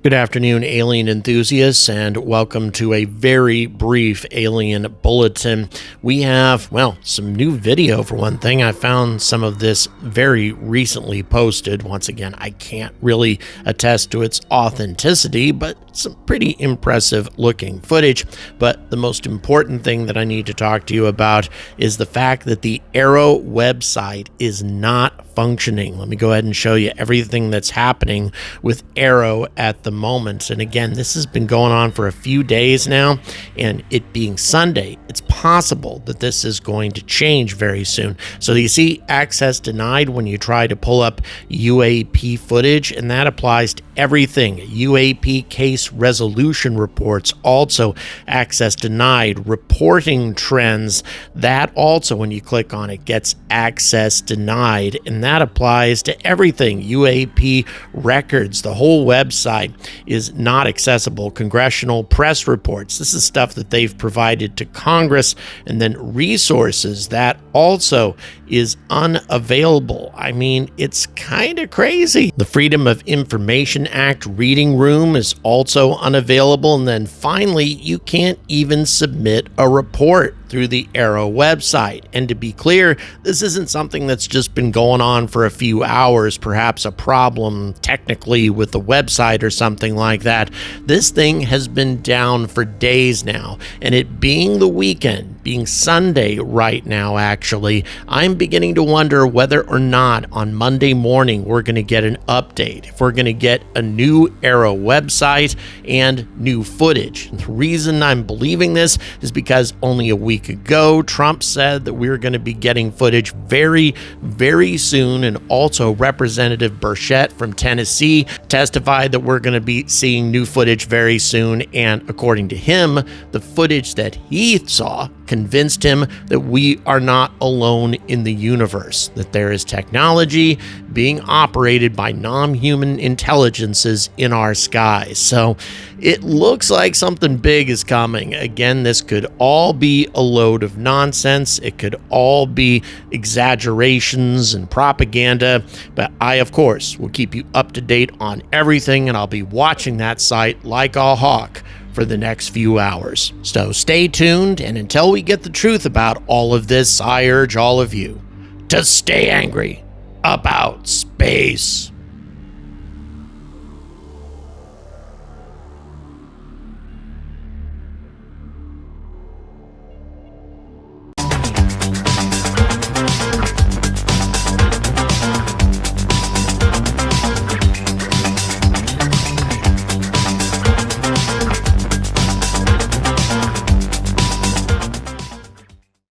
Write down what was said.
Good afternoon, alien enthusiasts, and welcome to a very brief alien bulletin. We have, some new video for one thing. I found some of this very recently posted. Once again, I can't really attest to its authenticity, but some pretty impressive looking footage. But the most important thing that I need to talk to you about is the fact that the Arrow website is not functioning. Let me go ahead and show you everything that's happening with Arrow at the moment. And again, this has been going on for a few days now, and it being Sunday, it's possible that this is going to change very soon. So you see access denied when you try to pull up UAP footage, and that applies to everything. UAP case resolution reports, also access denied. Reporting trends, that also when you click on it gets access denied, and that applies to everything. UAP records, the whole website is not accessible. Congressional press reports, this is stuff that they've provided to Congress, and then resources, that also is unavailable. I mean, it's kind of crazy. The Freedom of Information Act reading room is also unavailable, and then finally, you can't even submit a report through the Arrow website. And to be clear, this isn't something that's just been going on for a few hours, perhaps a problem technically with the website or something like that. This thing has been down for days now, and it being the weekend, being Sunday right now actually, I'm beginning to wonder whether or not on Monday morning we're going to get an update, if we're going to get a new Arrow website and new footage. And the reason I'm believing this is because only a week ago, Trump said that we were going to be getting footage very, very soon, and also Representative Burchett from Tennessee testified that we're going to be seeing new footage very soon, and according to him, the footage that he saw convinced him that we are not alone in the universe, that there is technology being operated by non-human intelligences in our skies. So it looks like something big is coming. Again, this could all be a load of nonsense. It could all be exaggerations and propaganda, but I, of course, will keep you up to date on everything, and I'll be watching that site like a hawk for the next few hours. So stay tuned, and until we get the truth about all of this, I urge all of you to stay angry about space.